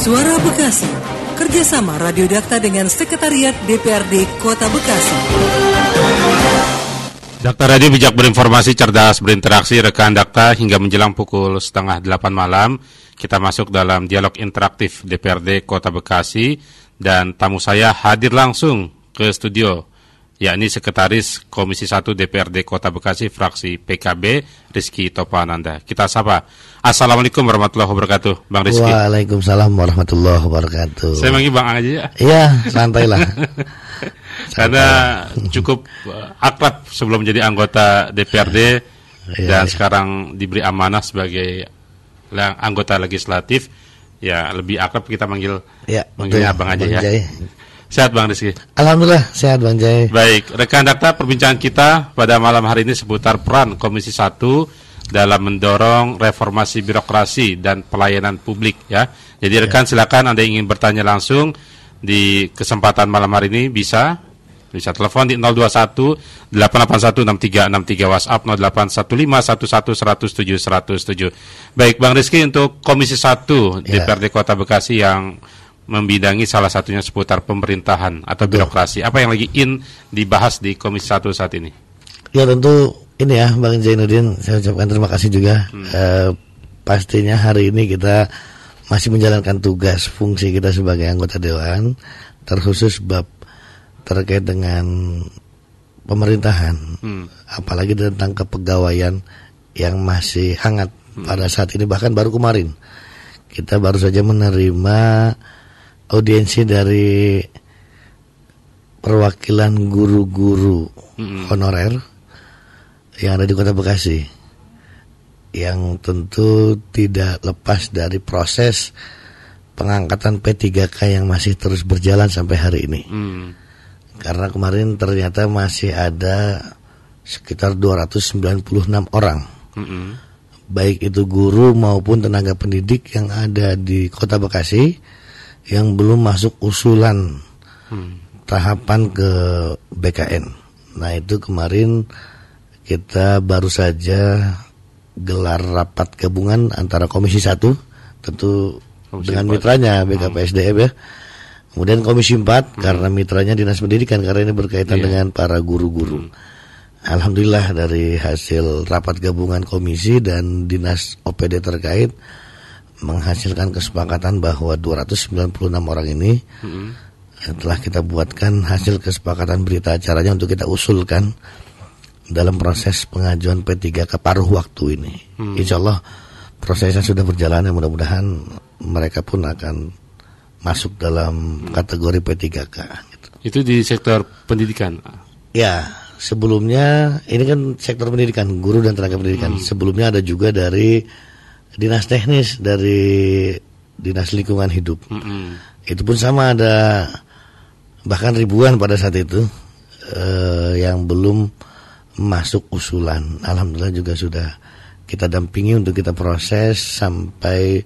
Suara Bekasi, kerjasama Radio Dakta dengan Sekretariat DPRD Kota Bekasi. Dakta Radio bijak berinformasi, cerdas berinteraksi. Rekan Dakta, hingga menjelang pukul 7:30 malam, kita masuk dalam dialog interaktif DPRD Kota Bekasi. Dan tamu saya hadir langsung ke studio, yakni Sekretaris Komisi 1 DPRD Kota Bekasi, fraksi PKB, Rizky Topananda. Kita sapa. Assalamualaikum warahmatullahi wabarakatuh, Bang Rizky. Waalaikumsalam warahmatullahi wabarakatuh. Saya manggil Bang aja ya? Iya, santailah. Karena cukup akrab sebelum menjadi anggota DPRD dan sekarang diberi amanah sebagai anggota legislatif, ya lebih akrab kita manggilnya Abang aja ya. Sehat Bang Rizky? Alhamdulillah sehat Bang Jai. Baik, rekan Dakta, perbincangan kita pada malam hari ini seputar peran Komisi 1 dalam mendorong reformasi birokrasi dan pelayanan publik ya. Jadi rekan silakan Anda ingin bertanya langsung di kesempatan malam hari ini bisa telepon di 021 881 6363, WhatsApp 0815 11 107 107. Baik Bang Rizky, untuk Komisi 1 DPRD Kota Bekasi yang membidangi salah satunya seputar pemerintahan atau birokrasi. Apa yang lagi dibahas di Komisi 1 saat ini? Ya tentu ini ya Bang Zainuddin, saya ucapkan terima kasih juga. Pastinya hari ini kita masih menjalankan tugas fungsi kita sebagai anggota Dewan, terkhusus bab terkait dengan pemerintahan, apalagi tentang kepegawaian yang masih hangat pada saat ini. Bahkan baru kemarin kita baru saja menerima audiensi dari perwakilan guru-guru honorer yang ada di Kota Bekasi, yang tentu tidak lepas dari proses pengangkatan P3K yang masih terus berjalan sampai hari ini. Karena kemarin ternyata masih ada sekitar 296 orang, baik itu guru maupun tenaga pendidik yang ada di Kota Bekasi yang belum masuk usulan tahapan ke BKN. Nah itu kemarin kita baru saja gelar rapat gabungan antara Komisi 1 tentu dengan mitranya BKPSDM ya. Kemudian Komisi 4 karena mitranya Dinas Pendidikan, karena ini berkaitan dengan para guru-guru. Alhamdulillah dari hasil rapat gabungan komisi dan Dinas OPD terkait menghasilkan kesepakatan bahwa 296 orang ini telah kita buatkan hasil kesepakatan berita acaranya untuk kita usulkan dalam proses pengajuan P3 ke paruh waktu ini. Insya Allah prosesnya sudah berjalan, dan mudah-mudahan mereka pun akan masuk dalam kategori P3K gitu. Itu di sektor pendidikan? Ya, sebelumnya ini kan sektor pendidikan, guru dan tenaga pendidikan. Sebelumnya ada juga dari dinas teknis, dari dinas lingkungan hidup. Itu pun sama, ada bahkan ribuan pada saat itu yang belum masuk usulan. Alhamdulillah juga sudah kita dampingi untuk kita proses sampai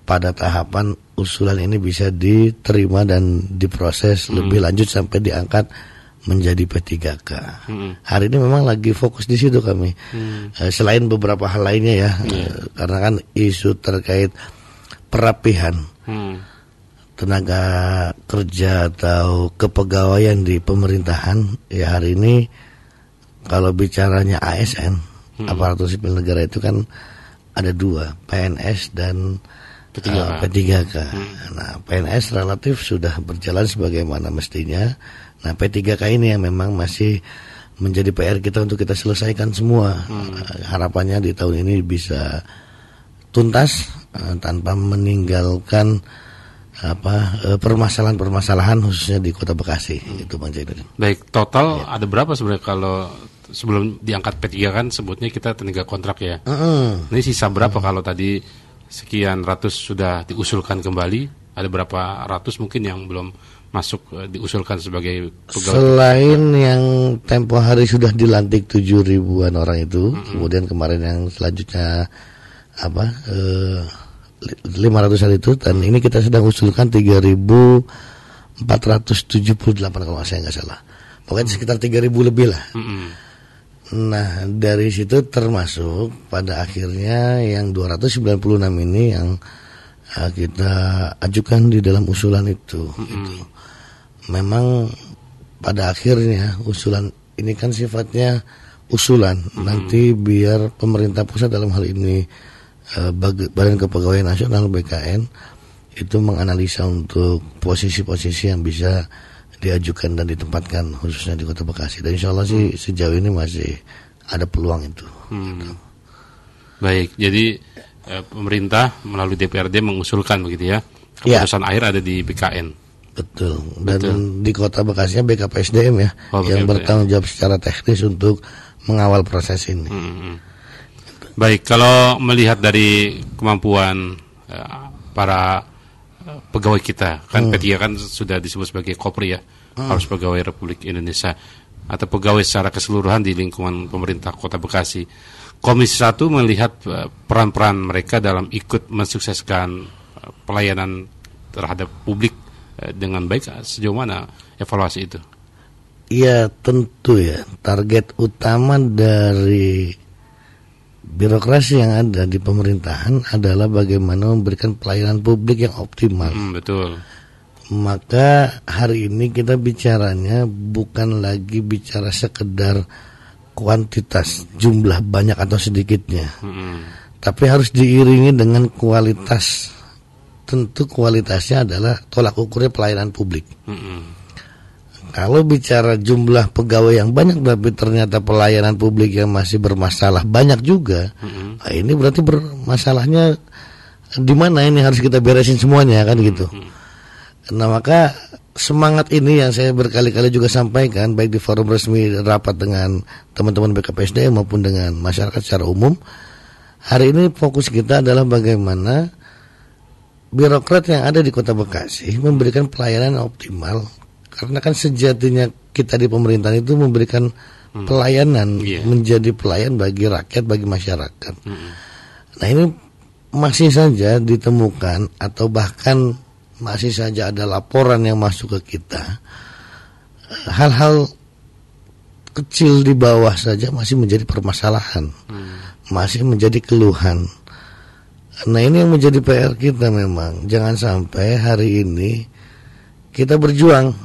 pada tahapan usulan ini bisa diterima dan diproses lebih lanjut sampai diangkat menjadi P3K. Hari ini memang lagi fokus di situ kami. Selain beberapa hal lainnya ya, karena kan isu terkait perapihan tenaga kerja atau kepegawaian di pemerintahan ya, hari ini kalau bicaranya ASN, aparatur sipil negara, itu kan ada dua, PNS dan P3K. Nah, PNS relatif sudah berjalan sebagaimana mestinya. Nah, P3K ini yang memang masih menjadi PR kita untuk kita selesaikan semua. Harapannya di tahun ini bisa tuntas tanpa meninggalkan permasalahan-permasalahan khususnya di Kota Bekasi. Itu Bang Jainuddin. Baik, total ada berapa sebenarnya kalau sebelum diangkat P3 kan sebutnya kita tenaga kontrak ya. Ini sisa berapa kalau tadi sekian ratus sudah diusulkan kembali, ada berapa ratus mungkin yang belum masuk diusulkan sebagai pegawai? Selain yang tempo hari sudah dilantik 7.000-an orang itu, kemudian kemarin yang selanjutnya 500-an itu, dan ini kita sedang usulkan 3.478 kalau saya nggak salah. Pokoknya sekitar 3.000 lebih lah. Nah, dari situ termasuk pada akhirnya yang 296 ini yang kita ajukan di dalam usulan itu. Gitu. Memang pada akhirnya usulan ini kan sifatnya usulan, nanti biar pemerintah pusat dalam hal ini Badan Kepegawaian Nasional BKN itu menganalisa untuk posisi-posisi yang bisa diajukan dan ditempatkan khususnya di Kota Bekasi. Dan insya Allah sih sejauh ini masih ada peluang itu. Gitu. Baik, jadi pemerintah melalui DPRD mengusulkan begitu ya. Keputusan akhir ada di BKN. Betul. Dan di Kota Bekasinya BKPSDM ya, yang bertanggung jawab secara teknis untuk mengawal proses ini. Baik, kalau melihat dari kemampuan para pegawai kita, kan P3 kan sudah disebut sebagai Kopri ya, harus pegawai Republik Indonesia atau pegawai secara keseluruhan di lingkungan pemerintah Kota Bekasi. Komisi 1 melihat peran-peran mereka dalam ikut mensukseskan pelayanan terhadap publik dengan baik. Sejauh mana evaluasi itu? Iya, tentu ya. Target utama dari birokrasi yang ada di pemerintahan adalah bagaimana memberikan pelayanan publik yang optimal. Betul. Maka hari ini kita bicaranya bukan lagi bicara sekedar kuantitas, jumlah banyak atau sedikitnya, tapi harus diiringi dengan kualitas. Tentu kualitasnya adalah tolak ukurnya pelayanan publik. Kalau bicara jumlah pegawai yang banyak tapi ternyata pelayanan publik yang masih bermasalah banyak juga, nah ini berarti bermasalahnya di mana ini harus kita beresin semuanya kan gitu. Nah maka semangat ini yang saya berkali-kali juga sampaikan baik di forum resmi rapat dengan teman-teman BKPSDM maupun dengan masyarakat secara umum. Hari ini fokus kita adalah bagaimana birokrat yang ada di Kota Bekasi memberikan pelayanan yang optimal. Karena kan sejatinya kita di pemerintahan itu memberikan pelayanan, menjadi pelayan bagi rakyat, bagi masyarakat. Nah ini masih saja ditemukan atau bahkan masih saja ada laporan yang masuk ke kita. Hal-hal kecil di bawah saja masih menjadi permasalahan, masih menjadi keluhan. Nah ini yang menjadi PR kita memang. Jangan sampai hari ini kita berjuang,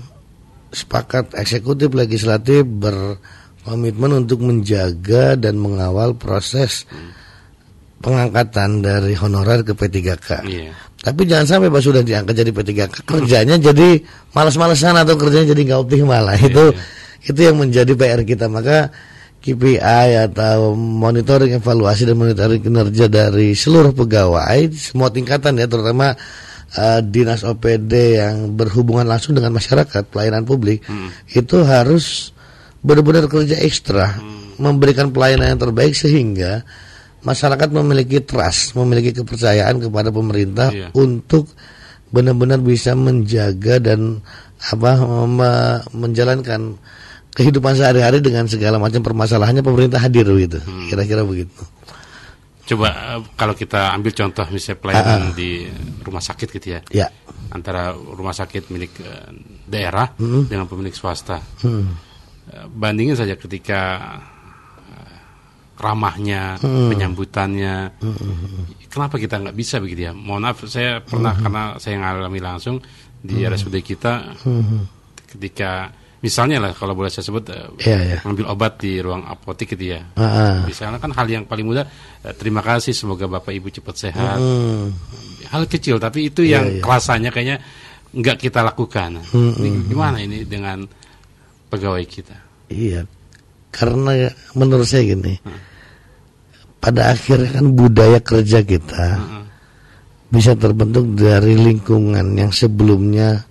sepakat eksekutif legislatif berkomitmen untuk menjaga dan mengawal proses pengangkatan dari honorer ke P3K. Tapi jangan sampai pas sudah diangkat jadi P3K kerjanya jadi malas-malasan atau kerjanya jadi nggak optimal. Itu yang menjadi PR kita. Maka KPI atau monitoring evaluasi dan monitoring kinerja dari seluruh pegawai semua tingkatan ya, terutama dinas OPD yang berhubungan langsung dengan masyarakat, pelayanan publik, itu harus benar-benar kerja ekstra, memberikan pelayanan yang terbaik sehingga masyarakat memiliki trust, memiliki kepercayaan kepada pemerintah untuk benar-benar bisa menjaga dan menjalankan kehidupan sehari-hari dengan segala macam permasalahannya, pemerintah hadir gitu. Kira-kira begitu. Coba kalau kita ambil contoh misalnya pelayanan di rumah sakit gitu ya, antara rumah sakit milik daerah dengan pemilik swasta. Bandingin saja ketika ramahnya, penyambutannya. Kenapa kita nggak bisa begitu ya? Mohon maaf, saya pernah karena saya ngalami langsung di RSUD kita ketika misalnya lah kalau boleh saya sebut mengambil obat di ruang apotek gitu ya. Misalnya kan hal yang paling mudah, terima kasih semoga Bapak Ibu cepat sehat. Hal kecil tapi itu yang rasanya kayaknya nggak kita lakukan. Gimana ini dengan pegawai kita? Iya, karena menurut saya gini, pada akhirnya kan budaya kerja kita bisa terbentuk dari lingkungan yang sebelumnya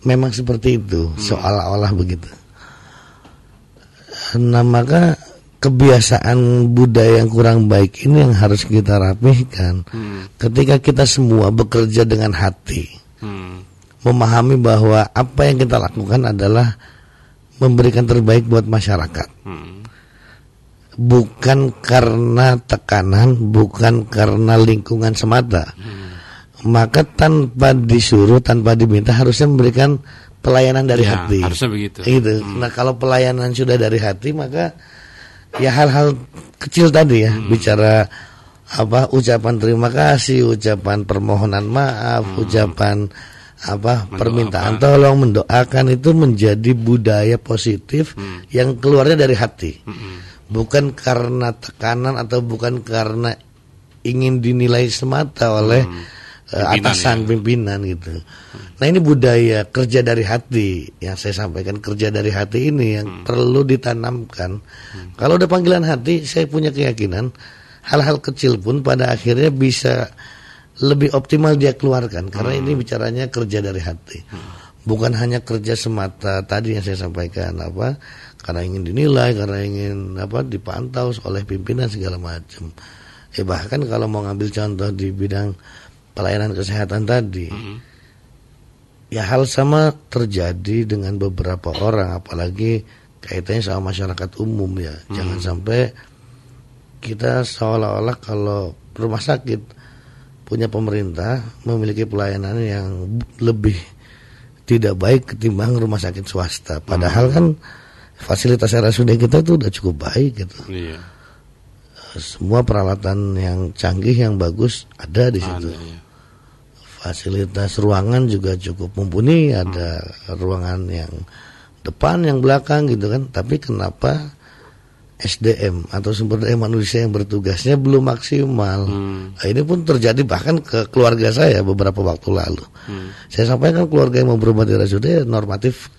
memang seperti itu, seolah-olah begitu. Nah maka kebiasaan budaya yang kurang baik ini yang harus kita rapihkan. Ketika kita semua bekerja dengan hati, memahami bahwa apa yang kita lakukan adalah memberikan terbaik buat masyarakat, bukan karena tekanan, bukan karena lingkungan semata. Maka tanpa disuruh, tanpa diminta harusnya memberikan pelayanan dari hati. Harusnya begitu. Gitu. Nah kalau pelayanan sudah dari hati, maka ya hal-hal kecil tadi ya, bicara ucapan terima kasih, ucapan permohonan maaf, ucapan permintaan tolong, mendoakan itu menjadi budaya positif yang keluarnya dari hati. Bukan karena tekanan atau bukan karena ingin dinilai semata oleh atasan pimpinan gitu. Nah, ini budaya kerja dari hati yang saya sampaikan, kerja dari hati ini yang perlu ditanamkan. Kalau udah panggilan hati, saya punya keyakinan hal-hal kecil pun pada akhirnya bisa lebih optimal dia keluarkan, karena ini bicaranya kerja dari hati. Bukan hanya kerja semata tadi yang saya sampaikan karena ingin dinilai, karena ingin dipantau oleh pimpinan segala macam. Bahkan kalau mau ngambil contoh di bidang pelayanan kesehatan tadi, ya hal sama terjadi dengan beberapa orang, apalagi kaitannya sama masyarakat umum ya. Jangan sampai kita seolah-olah kalau rumah sakit punya pemerintah memiliki pelayanan yang lebih tidak baik ketimbang rumah sakit swasta. Padahal kan fasilitas RSUD kita itu udah cukup baik gitu. Iya. Semua peralatan yang canggih yang bagus ada di situ. Iya. Fasilitas ruangan juga cukup mumpuni, ada ruangan yang depan, yang belakang gitu kan. Tapi kenapa SDM atau sumber daya manusia yang bertugasnya belum maksimal? Nah, ini pun terjadi bahkan ke keluarga saya beberapa waktu lalu. Saya sampaikan keluarga yang mau berobat di RSUD normatif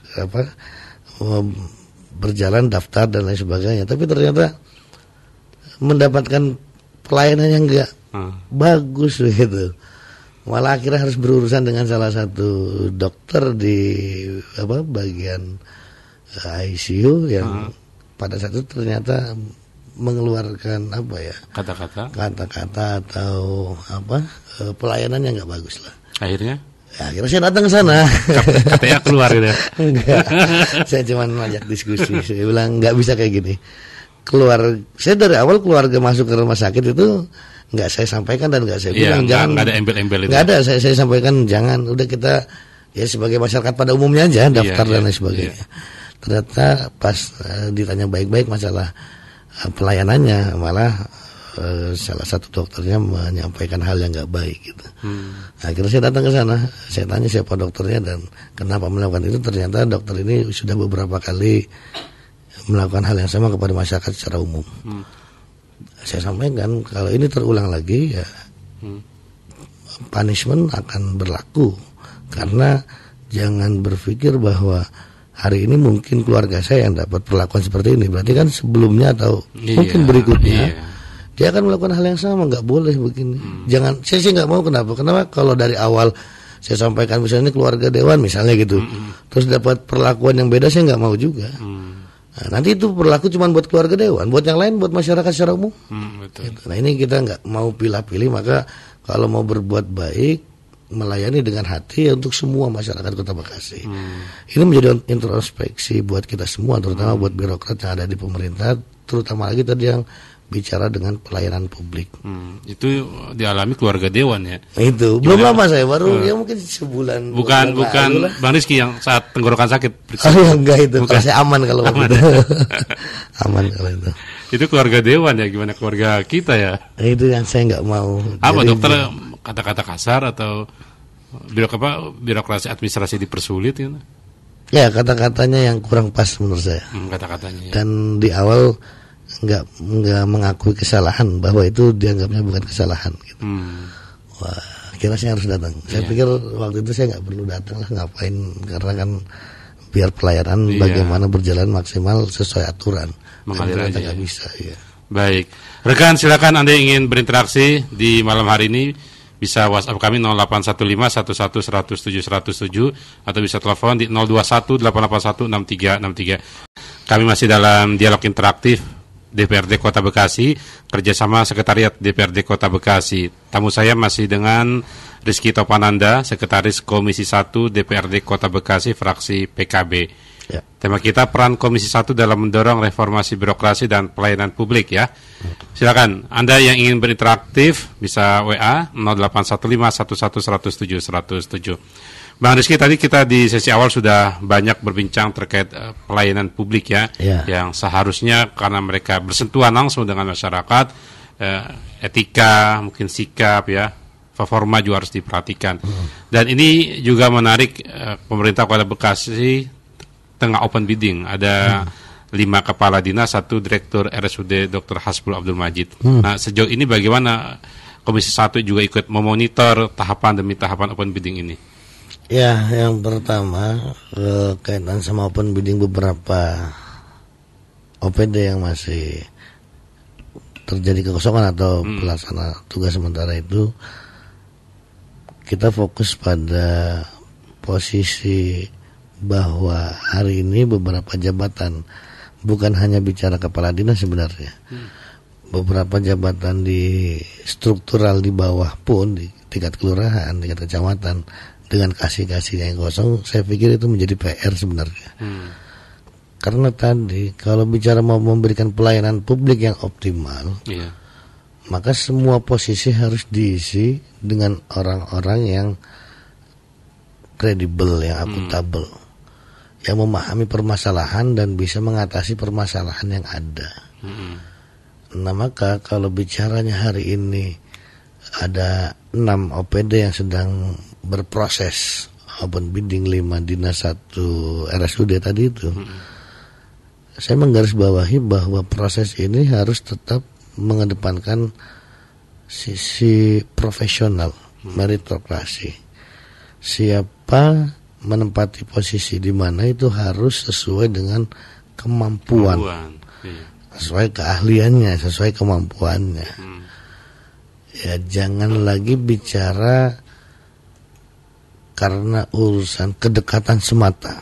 berjalan daftar dan lain sebagainya, tapi ternyata mendapatkan pelayanan yang enggak bagus gitu. Malah akhirnya harus berurusan dengan salah satu dokter di bagian ICU yang pada saat itu ternyata mengeluarkan kata-kata atau pelayanan yang nggak bagus lah. Akhirnya saya datang ke sana. Katanya keluar gitu. Enggak, saya cuma ngajak diskusi. Saya bilang nggak bisa kayak gini. Saya dari awal keluarga masuk ke rumah sakit itu nggak saya sampaikan dan nggak saya bilang jangan. Nggak ada embel-embel itu. Nggak ada. Saya sampaikan jangan. Udah kita ya sebagai masyarakat pada umumnya aja daftar dan lain sebagainya. Ternyata pas ditanya baik-baik masalah pelayanannya, malah salah satu dokternya menyampaikan hal yang nggak baik gitu. Akhirnya saya datang ke sana, saya tanya siapa dokternya dan kenapa melakukan itu. Ternyata dokter ini sudah beberapa kali melakukan hal yang sama kepada masyarakat secara umum. Saya sampaikan kalau ini terulang lagi ya punishment akan berlaku, karena jangan berpikir bahwa hari ini mungkin keluarga saya yang dapat perlakuan seperti ini, berarti kan sebelumnya atau mungkin berikutnya dia akan melakukan hal yang sama. Nggak boleh begini. Jangan, saya sih nggak mau. Kenapa kalau dari awal saya sampaikan misalnya ini keluarga dewan misalnya gitu, terus dapat perlakuan yang beda, saya nggak mau juga. Nah, nanti itu berlaku cuma buat keluarga dewan, buat yang lain, buat masyarakat secara umum. Betul. Gitu. Nah, ini kita nggak mau pilih-pilih. Maka kalau mau berbuat baik, melayani dengan hati ya untuk semua masyarakat Kota Bekasi. Ini menjadi introspeksi buat kita semua, terutama buat birokrat yang ada di pemerintah, terutama lagi tadi yang bicara dengan pelayanan publik. Itu dialami keluarga dewan ya. Itu belum lama saya baru ya mungkin sebulan. Bukan Bang Rizky yang saat tenggorokan sakit. Enggak itu. Kalau saya aman kalau itu. Aman kalau itu. Itu keluarga dewan ya, gimana keluarga kita ya? Itu yang saya nggak mau. Apa dokter kata-kata kasar atau birokrasi administrasi dipersulit gitu? Ya, kata-katanya yang kurang pas menurut saya. Kata-katanya. Ya. Dan di awal nggak mengakui kesalahan, bahwa itu dianggapnya bukan kesalahan gitu. Wah, kira saya harus datang. Saya pikir waktu itu saya nggak perlu datang lah, ngapain, karena kan biar pelayanan bagaimana berjalan maksimal sesuai aturan. Mengalir aja nggak bisa ya. Baik, rekan silakan Anda ingin berinteraksi di malam hari ini, bisa WhatsApp kami 081511100707 atau bisa telepon di 0218816363. Kami masih dalam dialog interaktif DPRD Kota Bekasi, kerjasama Sekretariat DPRD Kota Bekasi. Tamu saya masih dengan Rizky Topananda, Sekretaris Komisi 1 DPRD Kota Bekasi, fraksi PKB. Ya. Tema kita peran Komisi 1 dalam mendorong reformasi birokrasi dan pelayanan publik ya. Silakan Anda yang ingin berinteraktif bisa WA 081511100707. Bang Rizky, tadi kita di sesi awal sudah banyak berbincang terkait pelayanan publik ya, yang seharusnya karena mereka bersentuhan langsung dengan masyarakat, etika, mungkin sikap ya, performa juga harus diperhatikan. Dan ini juga menarik, pemerintah Kota Bekasi tengah open bidding. Ada 5 kepala dinas, 1 direktur RSUD Dr. Hasbul Abdul Majid. Nah, sejauh ini bagaimana Komisi 1 juga ikut memonitor tahapan demi tahapan open bidding ini? Ya, yang pertama kaitan sama open bidding, beberapa OPD yang masih terjadi kekosongan atau pelaksana tugas sementara itu, kita fokus pada posisi bahwa hari ini beberapa jabatan, bukan hanya bicara kepala dinas sebenarnya, beberapa jabatan di struktural di bawah pun, di tingkat kelurahan, tingkat kecamatan, dengan kasih-kasih yang kosong, saya pikir itu menjadi PR sebenarnya. Karena tadi kalau bicara mau memberikan pelayanan publik yang optimal, maka semua posisi harus diisi dengan orang-orang yang kredibel, yang akuntabel, yang memahami permasalahan dan bisa mengatasi permasalahan yang ada. Nah, maka kalau bicaranya hari ini ada 6 OPD yang sedang berproses open bidding, 5 dinas, 1 RSUD tadi itu. Saya menggarisbawahi bahwa proses ini harus tetap mengedepankan sisi profesional, meritokrasi. Siapa menempati posisi di mana itu harus sesuai dengan kemampuan. Sesuai keahliannya, sesuai kemampuannya. Ya, jangan lagi bicara karena urusan kedekatan semata,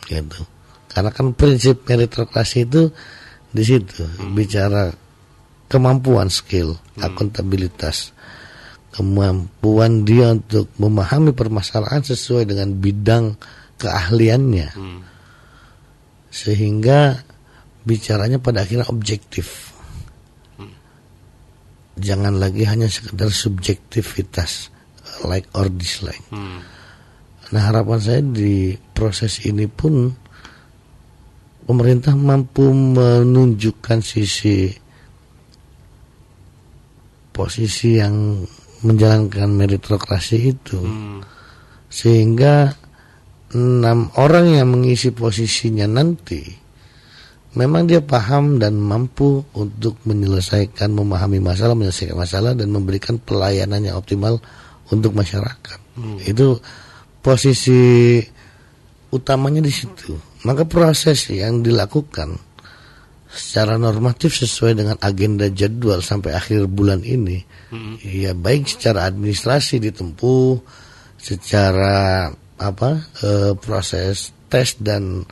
gitu. Karena kan prinsip meritokrasi itu di situ, bicara kemampuan, skill, akuntabilitas, kemampuan dia untuk memahami permasalahan sesuai dengan bidang keahliannya, sehingga bicaranya pada akhirnya objektif. Jangan lagi hanya sekedar subjektivitas, like or dislike. Nah, harapan saya di proses ini pun pemerintah mampu menunjukkan sisi posisi yang menjalankan meritokrasi itu, sehingga 6 orang yang mengisi posisinya nanti memang dia paham dan mampu untuk menyelesaikan, memahami masalah, menyelesaikan masalah, dan memberikan pelayanan yang optimal untuk masyarakat. Itu posisi utamanya di situ. Maka proses yang dilakukan secara normatif sesuai dengan agenda jadwal sampai akhir bulan ini, ya baik secara administrasi ditempuh, secara proses tes dan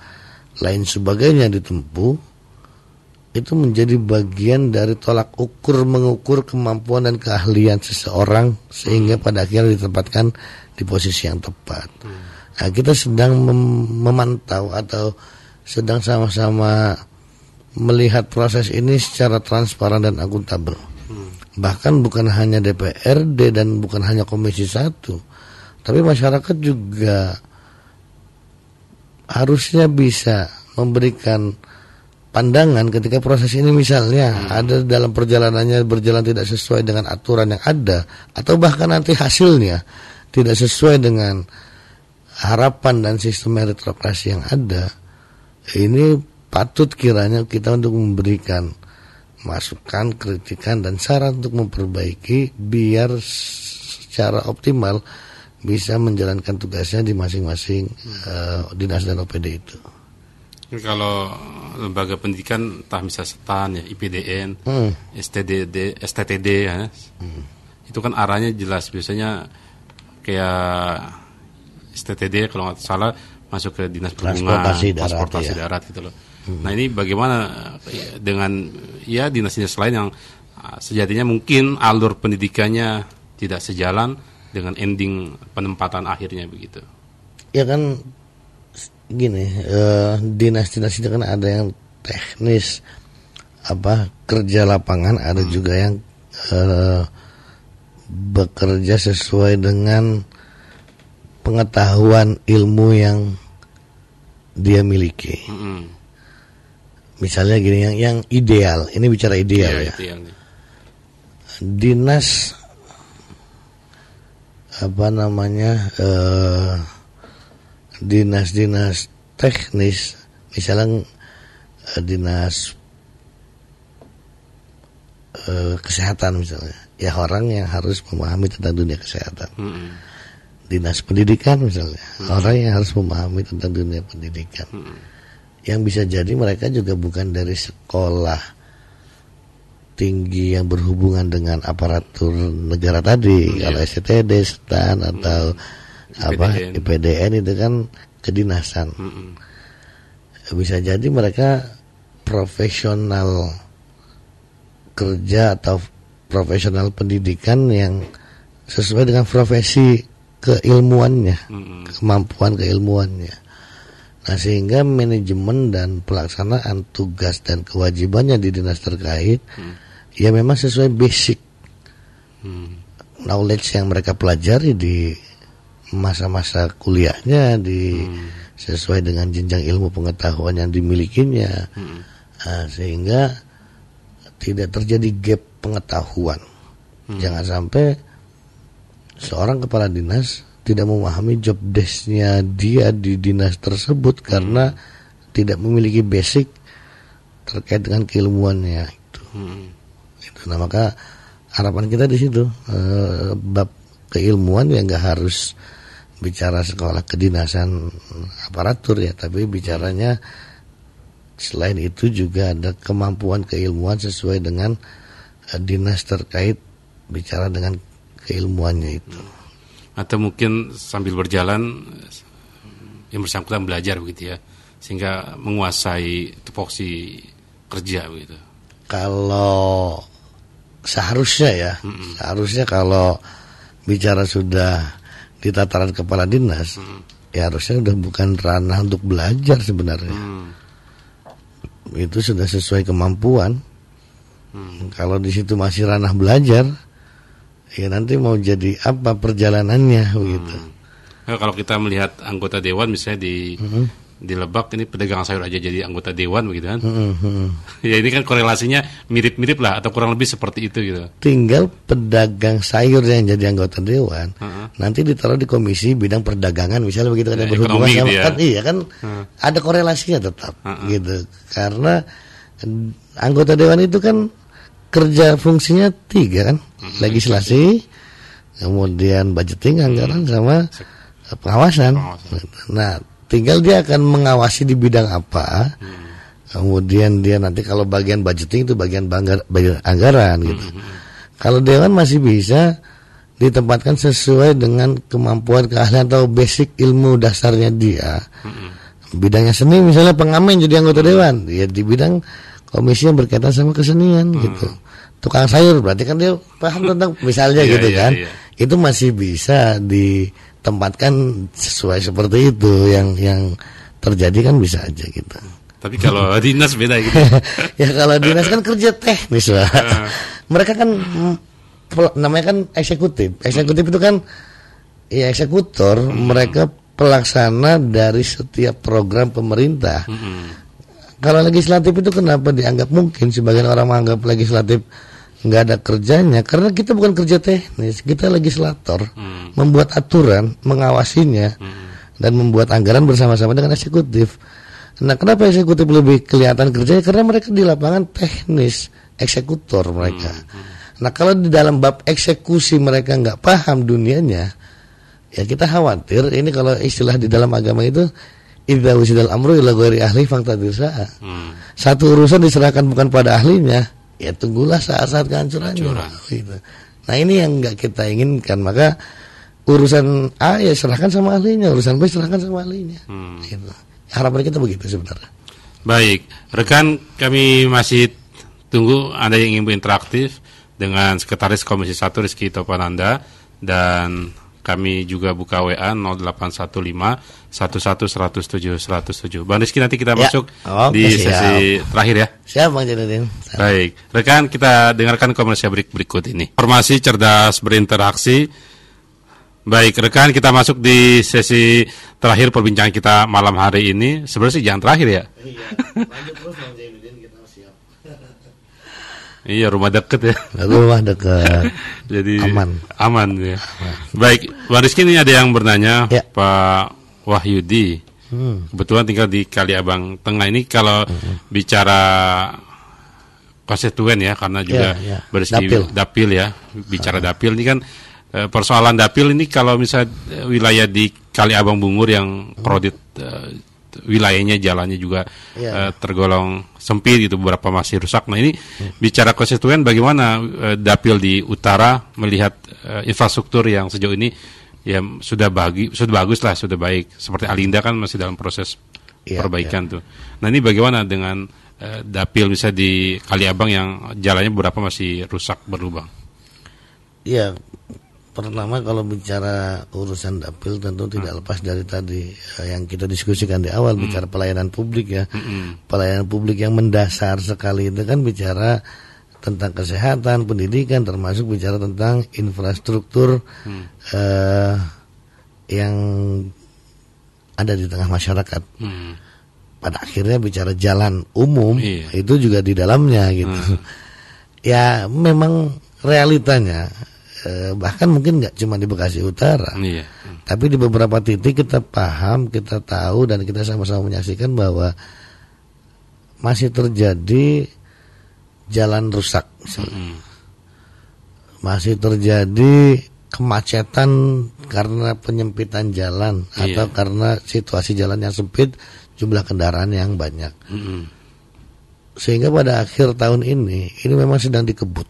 lain sebagainya ditempuh, itu menjadi bagian dari tolak ukur mengukur kemampuan dan keahlian seseorang sehingga pada akhirnya ditempatkan di posisi yang tepat. Nah, kita sedang memantau atau sedang sama-sama melihat proses ini secara transparan dan akuntabel. Bahkan bukan hanya DPRD dan bukan hanya Komisi 1, tapi masyarakat juga harusnya bisa memberikan pandangan ketika proses ini misalnya ada dalam perjalanannya berjalan tidak sesuai dengan aturan yang ada, atau bahkan nanti hasilnya tidak sesuai dengan harapan dan sistem meritokrasi yang ada. Ini patut kiranya kita untuk memberikan masukan, kritikan, dan saran untuk memperbaiki biar secara optimal bisa menjalankan tugasnya di masing-masing dinas dan OPD itu. Kalau lembaga pendidikan entah misalnya STAN ya, IPDN, STTD ya, itu kan arahnya jelas, biasanya kayak STTD kalau nggak salah masuk ke dinas perhubungan, transportasi darat gitu loh. Nah, ini bagaimana dengan dinas-dinas lain yang sejatinya mungkin alur pendidikannya tidak sejalan dengan ending penempatan akhirnya begitu? Ya kan gini, dinas-dinas itu kan ada yang teknis, kerja lapangan, ada juga yang bekerja sesuai dengan pengetahuan ilmu yang dia miliki. Misalnya gini, yang ideal, ini bicara ideal ya. dinas dinas-dinas teknis, misalnya dinas kesehatan misalnya, ya orang yang harus memahami tentang dunia kesehatan. Dinas pendidikan misalnya, orang yang harus memahami tentang dunia pendidikan. Yang bisa jadi mereka juga bukan dari sekolah tinggi yang berhubungan dengan aparatur negara tadi, kalau SCTD, STAN atau IPDN itu kan kedinasan. Bisa jadi mereka profesional kerja atau profesional pendidikan yang sesuai dengan profesi keilmuannya, kemampuan keilmuannya. Nah, sehingga manajemen dan pelaksanaan tugas dan kewajibannya di dinas terkait ya memang sesuai basic knowledge yang mereka pelajari di masa-masa kuliahnya, sesuai dengan jenjang ilmu pengetahuan yang dimilikinya. Nah, sehingga tidak terjadi gap pengetahuan. Jangan sampai seorang kepala dinas tidak memahami job desk-nya dia di dinas tersebut karena tidak memiliki basic terkait dengan keilmuannya itu. Nah, maka harapan kita di situ bab keilmuan yang nggak harus bicara sekolah kedinasan aparatur ya, tapi bicaranya selain itu juga ada kemampuan keilmuan sesuai dengan dinas terkait, bicara dengan keilmuannya itu. Atau mungkin sambil berjalan yang bersangkutan belajar begitu ya, sehingga menguasai tupoksi kerja begitu. Kalau seharusnya seharusnya kalau bicara sudah di tataran kepala dinas, ya harusnya udah bukan ranah untuk belajar sebenarnya. Itu sudah sesuai kemampuan. Kalau di situ masih ranah belajar, ya nanti mau jadi apa perjalanannya begitu. Nah, kalau kita melihat anggota dewan misalnya di Lebak ini pedagang sayur aja jadi anggota dewan begitu kan. Ya ini kan korelasinya mirip-mirip lah atau kurang lebih seperti itu gitu. Tinggal pedagang sayur yang jadi anggota dewan nanti ditaruh di komisi bidang perdagangan misalnya begitu, ada berhubungan sama gitu ya. Kan iya kan ada korelasinya tetap gitu. Karena anggota dewan itu kan kerja fungsinya 3 kan, legislasi, kemudian budgeting, anggaran, sama pengawasan. Nah, tinggal dia akan mengawasi di bidang apa. Kemudian dia nanti kalau bagian budgeting itu bagian anggaran gitu. Kalau dewan masih bisa ditempatkan sesuai dengan kemampuan keahlian atau basic ilmu dasarnya dia. Bidangnya seni misalnya pengamen jadi anggota dewan, ya di bidang komisi yang berkaitan sama kesenian gitu. Tukang sayur berarti kan dia paham tentang misalnya gitu kan. Itu masih bisa ditempatkan sesuai seperti itu, yang terjadi kan bisa aja gitu. Tapi kalau dinas beda gitu. Ya kalau dinas kan kerja teknis lah. Mereka kan namanya kan eksekutif. Eksekutif itu kan ya eksekutor, mereka pelaksana dari setiap program pemerintah. Kalau legislatif itu kenapa dianggap, mungkin sebagian orang menganggap legislatif nggak ada kerjanya, karena kita bukan kerja teknis, kita legislator, membuat aturan, mengawasinya, dan membuat anggaran bersama-sama dengan eksekutif. Nah, kenapa eksekutif lebih kelihatan kerjanya? Karena mereka di lapangan teknis, eksekutor mereka. Nah, kalau di dalam bab eksekusi mereka nggak paham dunianya, ya kita khawatir ini kalau istilah di dalam agama itu idza usidal amru ila ghairi ahli faqtadir sa'a. Satu urusan diserahkan bukan pada ahlinya, ya tunggulah saat-saat kehancurannya. Gitu. Nah, ini yang enggak kita inginkan. Maka urusan A ya serahkan sama ahlinya, urusan B serahkan sama ahlinya. Gitu. Harapan kita begitu sebenarnya. Baik, rekan, kami masih tunggu Anda yang ingin berinteraktif dengan Sekretaris Komisi 1 Rizky Topananda, dan kami juga buka WA 0815 11 107 107. Bang Rizky, nanti kita masuk di sesi terakhir ya. Siap Bang Jadudin. Baik, rekan, kita dengarkan komersial berikut ini. Informasi cerdas berinteraksi. Baik, rekan, kita masuk di sesi terakhir perbincangan kita malam hari ini. Sebenarnya sih jangan terakhir ya. Iya, lanjut terus Bang Jadudin, kita siap. Iya, rumah dekat ya. Rumah dekat. Jadi aman ya. Baik, Bang Rizky, ini ada yang bertanya, ya. Pak Wahyudi. Kebetulan tinggal di Kaliabang Tengah ini. Kalau bicara konstituen ya, karena juga bersih dapil ya. Bicara dapil ini kan persoalan dapil ini, kalau misalnya wilayah di Kaliabang Bungur yang kredit wilayahnya, jalannya juga tergolong sempit gitu, beberapa masih rusak. Nah ini bicara konstituen, bagaimana dapil di utara melihat infrastruktur yang sejauh ini ya sudah bagus lah, sudah baik. Seperti Alinda kan masih dalam proses perbaikan tuh. Nah ini bagaimana dengan dapil misalnya di Kaliabang yang jalannya beberapa masih rusak berlubang? Iya. Pertama, kalau bicara urusan dapil tentu tidak lepas dari tadi yang kita diskusikan di awal, bicara pelayanan publik ya. Pelayanan publik yang mendasar sekali itu kan bicara tentang kesehatan, pendidikan, termasuk bicara tentang infrastruktur yang ada di tengah masyarakat. Pada akhirnya bicara jalan umum itu juga di dalamnya gitu. Ya memang realitanya bahkan mungkin nggak cuma di Bekasi Utara, tapi di beberapa titik kita paham, kita tahu, dan kita sama-sama menyaksikan bahwa masih terjadi jalan rusak, masih terjadi kemacetan karena penyempitan jalan atau karena situasi jalan yang sempit, jumlah kendaraan yang banyak, sehingga pada akhir tahun ini memang sedang dikebut.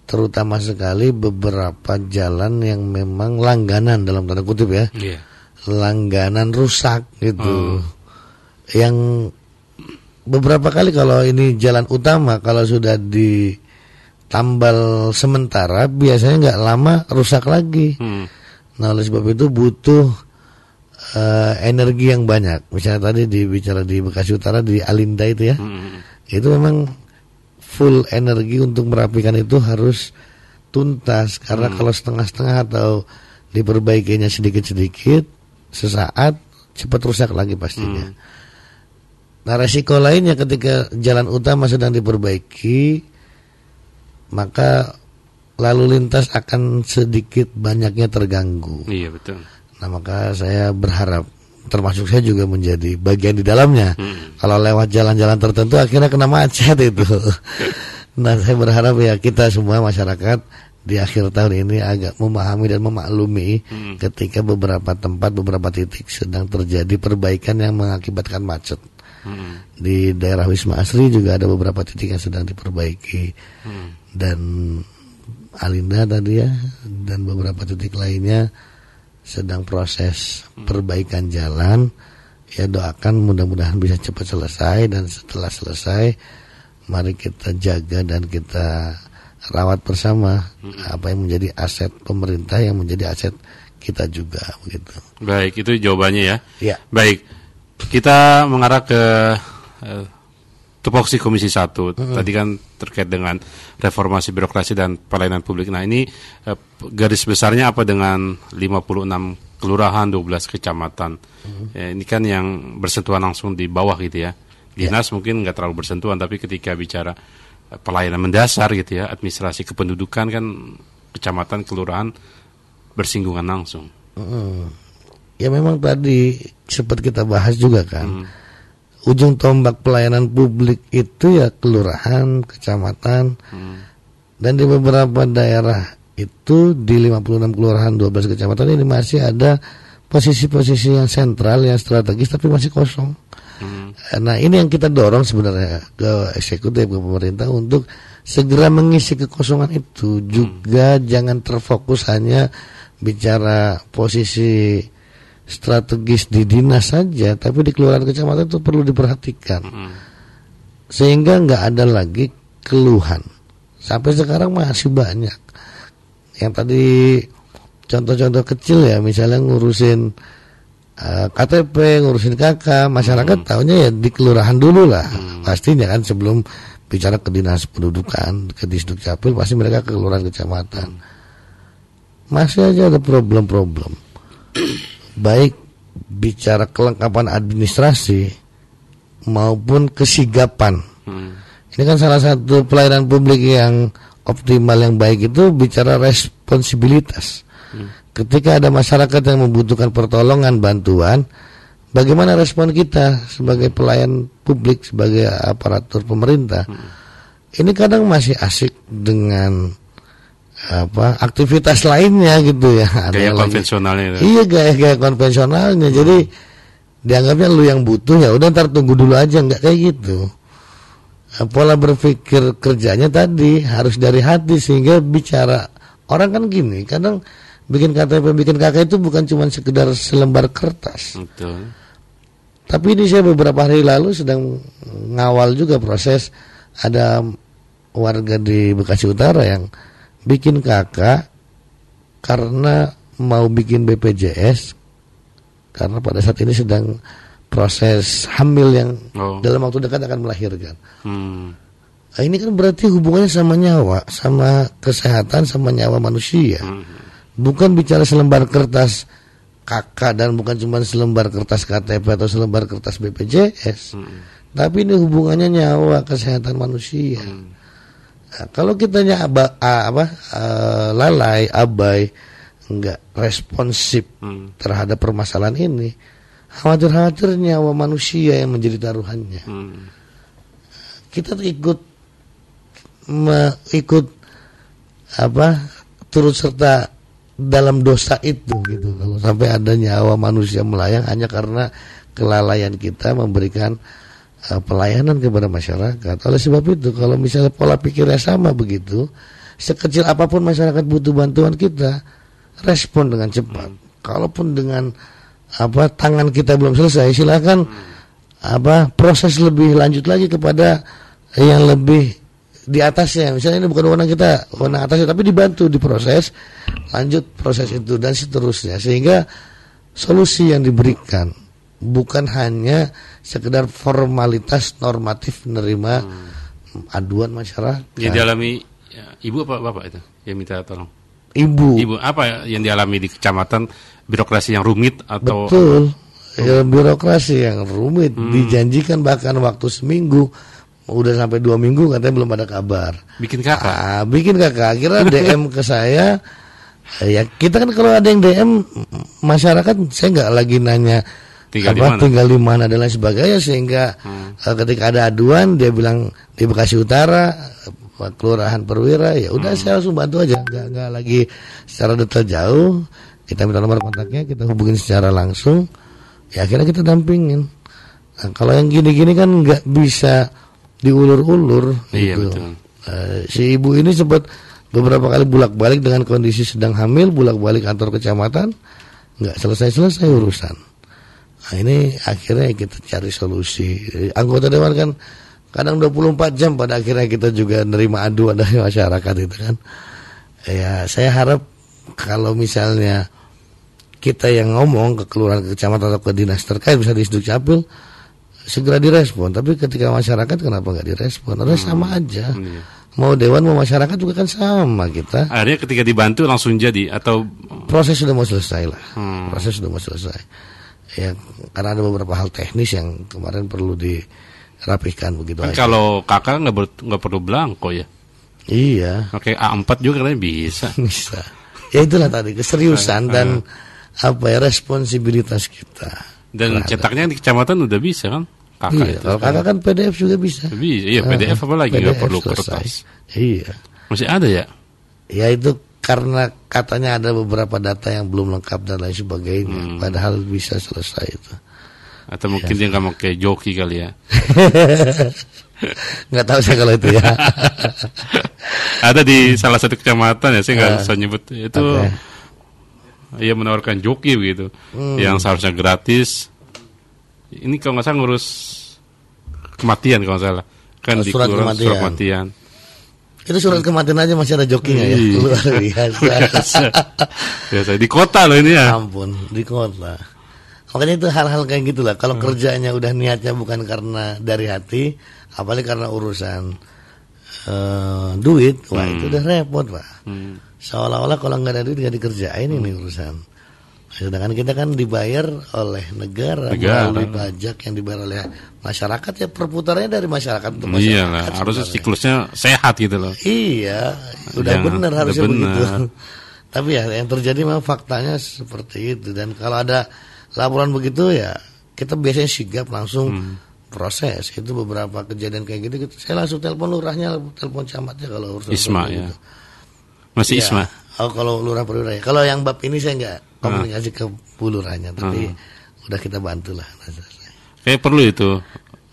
Terutama sekali beberapa jalan yang memang langganan dalam tanda kutip ya, langganan rusak gitu. Yang beberapa kali kalau ini jalan utama, kalau sudah ditambal sementara biasanya nggak lama rusak lagi. Nah oleh sebab itu butuh energi yang banyak. Misalnya tadi bicara di Bekasi Utara di Alinda itu ya, itu memang full energi untuk merapikan itu harus tuntas, karena kalau setengah-setengah atau diperbaikinya sedikit-sedikit, sesaat cepat rusak lagi pastinya. Nah resiko lainnya ketika jalan utama sedang diperbaiki, maka lalu lintas akan sedikit banyaknya terganggu. Iya betul. Nah maka saya berharap, termasuk saya juga menjadi bagian di dalamnya. Kalau lewat jalan-jalan tertentu akhirnya kena macet itu. Nah saya berharap ya kita semua masyarakat di akhir tahun ini agak memahami dan memaklumi ketika beberapa tempat, beberapa titik sedang terjadi perbaikan yang mengakibatkan macet. Di daerah Wisma Asri juga ada beberapa titik yang sedang diperbaiki, dan Alinda tadi ya, dan beberapa titik lainnya sedang proses perbaikan jalan. Ya doakan mudah-mudahan bisa cepat selesai, dan setelah selesai mari kita jaga dan kita rawat bersama apa yang menjadi aset pemerintah, yang menjadi aset kita juga begitu. Baik, itu jawabannya ya. Ya. Baik, kita mengarah ke tupoksi Komisi 1. Tadi kan terkait dengan reformasi birokrasi dan pelayanan publik. Nah ini garis besarnya apa dengan 56 kelurahan, 12 kecamatan. Ini kan yang bersentuhan langsung di bawah gitu ya. Dinas mungkin nggak terlalu bersentuhan, tapi ketika bicara pelayanan mendasar gitu ya, administrasi kependudukan kan kecamatan, kelurahan bersinggungan langsung. Ya memang tadi sempat kita bahas juga kan. Ujung tombak pelayanan publik itu ya kelurahan, kecamatan, dan di beberapa daerah itu di 56 kelurahan, 12 kecamatan ini masih ada posisi-posisi yang sentral, yang strategis tapi masih kosong. Nah ini yang kita dorong sebenarnya ke eksekutif, ke pemerintah untuk segera mengisi kekosongan itu. Juga jangan terfokus hanya bicara posisi strategis di dinas saja, tapi di kelurahan kecamatan itu perlu diperhatikan, sehingga nggak ada lagi keluhan. Sampai sekarang masih banyak yang tadi contoh-contoh kecil ya, misalnya ngurusin KTP, ngurusin KK, masyarakat tahunya ya di kelurahan dulu lah, pastinya kan, sebelum bicara ke dinas pendudukan, ke Disduk Capil, pasti mereka ke kelurahan kecamatan. Masih aja ada problem-problem. Baik bicara kelengkapan administrasi maupun kesigapan. Ini kan salah satu pelayanan publik yang optimal, yang baik itu bicara responsibilitas. Ketika ada masyarakat yang membutuhkan pertolongan, bantuan, bagaimana respon kita sebagai pelayan publik, sebagai aparatur pemerintah? Ini kadang masih asik dengan aktivitas lainnya gitu ya. Gaya konvensionalnya. Iya, gaya konvensionalnya. Jadi dianggapnya lu yang butuh, ya udah ntar tunggu dulu aja, nggak kayak gitu. Pola berpikir kerjanya tadi harus dari hati, sehingga bicara orang kan gini, kadang bikin KTP, bikin KK itu bukan cuma sekedar selembar kertas. Betul. Tapi ini saya beberapa hari lalu sedang ngawal juga proses, ada warga di Bekasi Utara yang bikin KK karena mau bikin BPJS, karena pada saat ini sedang proses hamil yang dalam waktu dekat akan melahirkan. Nah, ini kan berarti hubungannya sama nyawa, sama kesehatan, sama nyawa manusia. Bukan bicara selembar kertas KK dan bukan cuma selembar kertas KTP atau selembar kertas BPJS. Tapi ini hubungannya nyawa, kesehatan manusia. Nah, kalau kitanya lalai, abai, enggak responsif terhadap permasalahan ini, khawatir nyawa manusia yang menjadi taruhannya. Kita ikut turut serta dalam dosa itu gitu. Kalau sampai ada nyawa manusia melayang hanya karena kelalaian kita memberikan pelayanan kepada masyarakat. Oleh sebab itu, kalau misalnya pola pikirnya sama begitu, sekecil apapun masyarakat butuh bantuan, kita respon dengan cepat. Kalaupun dengan tangan kita belum selesai, silakan proses lebih lanjut lagi kepada yang lebih di atasnya. Misalnya ini bukan wewenang kita, wewenang atasnya, tapi dibantu diproses, lanjut proses itu dan seterusnya, sehingga solusi yang diberikan bukan hanya sekedar formalitas normatif menerima aduan masyarakat. Yang dialami ibu apa bapak itu yang minta tolong? Ibu apa yang dialami di kecamatan? Birokrasi yang rumit atau betul ya, birokrasi yang rumit. Dijanjikan bahkan waktu seminggu, udah sampai 2 minggu katanya belum ada kabar. Bikin kakak akhirnya DM ke saya. Ya kita kan kalau ada yang DM masyarakat, saya nggak lagi nanya tinggal di mana dan lain sebagainya, sehingga ketika ada aduan dia bilang di Bekasi Utara, Kelurahan Perwira, ya udah saya langsung bantu aja, nggak lagi secara detail jauh. Kita minta nomor kontaknya, kita hubungin secara langsung, ya akhirnya kita dampingin. Nah, kalau yang gini-gini kan nggak bisa diulur-ulur. Iya gitu. Betul. Si ibu ini sempat beberapa kali bolak-balik dengan kondisi sedang hamil, bolak-balik kantor kecamatan, nggak selesai-selesai urusan. Nah ini akhirnya kita cari solusi. Anggota dewan kan kadang 24 jam, pada akhirnya kita juga nerima aduan dari masyarakat itu kan. Ya saya harap kalau misalnya kita yang ngomong ke kelurahan, ke kecamatan atau ke dinas terkait, bisa di Sdukcapil, segera direspon. Tapi ketika masyarakat kenapa nggak direspon? Karena sama aja. Mau dewan mau masyarakat juga kan sama kita. Akhirnya ketika dibantu langsung jadi atau proses sudah mau selesai lah. Proses sudah mau selesai. Ya karena ada beberapa hal teknis yang kemarin perlu dirapihkan begitu kan aja. Kalau kakak nggak perlu belangko ya. Iya. Oke, A4 juga katanya bisa. Bisa. Ya itulah tadi keseriusan dan responsibilitas kita. Dan cetaknya di kecamatan udah bisa kan? Kakak iya, itu. Kalau kakak kan PDF juga bisa. Iya, PDF apa lagi nggak perlu kertas. Iya. Masih ada ya? Ya itu karena katanya ada beberapa data yang belum lengkap dan lain sebagainya. Padahal bisa selesai itu. Atau mungkin dia nggak pakai joki kali ya? Nggak tahu saya kalau itu ya. Ada di salah satu kecamatan ya, saya nggak bisa nyebut itu. Ia menawarkan joki begitu, yang seharusnya gratis. Ini kalau nggak salah ngurus kematian kalau nggak salah, kan di surat kematian. Itu surat kematian aja masih ada jokinya ya, luar biasa. Biasa di kota loh ini ya. Ampun, di kota. Makanya itu hal-hal kayak gitulah. Kalau kerjanya udah niatnya bukan karena dari hati, apalagi karena urusan duit, wah itu udah repot pak. Seolah-olah kalau nggak ada duit nggak dikerjain ini urusan. Sedangkan kita kan dibayar oleh negara melalui pajak yang dibayar oleh masyarakat, ya perputarannya dari masyarakat untuk masyarakat. Iyalah, harusnya siklusnya sehat gitu loh. Iya, udah benar harusnya begitu. Tapi ya yang terjadi memang faktanya seperti itu. Dan kalau ada laporan begitu ya kita biasanya sigap langsung proses. Itu beberapa kejadian kayak gitu, saya langsung telepon lurahnya, telepon camatnya kalau urusan Isma ya. gitu. Masih Ya. Isma. Oh, kalau lurah perlurah ya. Kalau yang bab ini saya nggak komunikasi ke lurahnya, tapi udah kita bantu lah. Kayak perlu itu.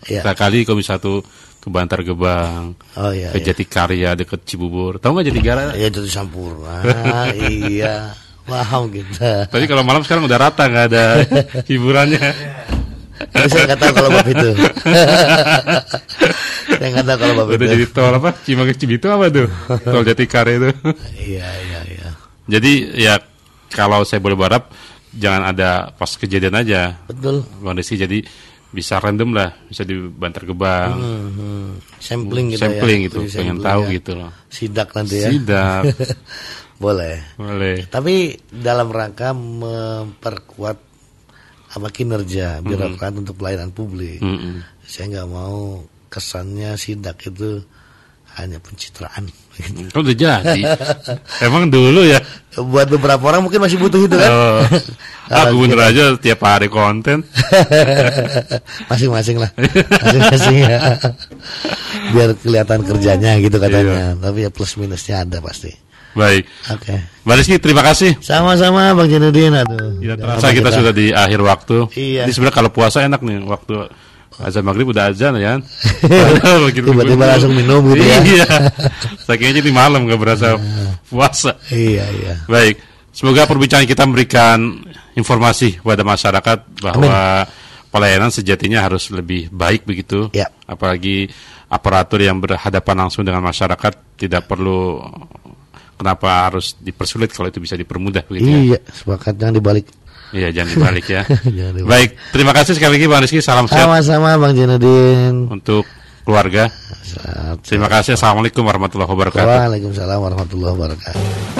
Ya. Kali kalau misalnya ke Bantar Gebang, ke Jatikarya dekat Cibubur. Tahu nggak Jatikarya? Iya, Jati Sampurna. Iya, paham kita. Tapi kalau malam sekarang udah rata, nggak ada hiburannya. Tapi saya nggak tahu kalau bab itu. Saya nggak tahu kalau bab udah itu. jadi tol apa? Cimanggis Cibitu apa tuh? Tol Jatikarya itu. Iya. Jadi ya kalau saya boleh berharap jangan ada pas kejadian aja. Betul. Kondisi jadi bisa random lah, bisa di Bantar Gebang. Sampling gitu gitu, pengen tahu gitu loh. Sidak nanti ya. Sidak. Boleh. Tapi dalam rangka memperkuat kinerja birokrat untuk pelayanan publik. Saya nggak mau kesannya sidak itu hanya pencitraan. Kan udah jadi. Emang dulu ya. Buat beberapa orang mungkin masih butuh itu kan. Gubernur aja tiap hari konten. Masing-masing lah. Masing-masing ya. Biar kelihatan kerjanya gitu katanya. Tapi ya plus minusnya ada pasti. Baik. Oke. Mbak Rizky, terima kasih. Sama-sama Bang Janudin. Aduh. Ya, terasa kita sudah di akhir waktu. Iya. Ini sebenarnya kalau puasa enak nih, waktu azan maghrib udah azan ya. Tiba-tiba langsung minum gitu ya. Iya. Sakitnya di malam nggak berasa puasa. Iya. Baik. Semoga perbincangan kita memberikan informasi kepada masyarakat bahwa pelayanan sejatinya harus lebih baik begitu. Ya. Apalagi aparatur yang berhadapan langsung dengan masyarakat tidak perlu. Kenapa harus dipersulit kalau itu bisa dipermudah begitu ya? Iya, sepakat, jangan dibalik. Iya, jangan dibalik ya. Dibalik. Baik, terima kasih sekali lagi Bang Rizky, salam sehat. Sama-sama Bang Janudin. Untuk keluarga. Terima kasih, assalamualaikum warahmatullahi wabarakatuh. Waalaikumsalam warahmatullahi wabarakatuh.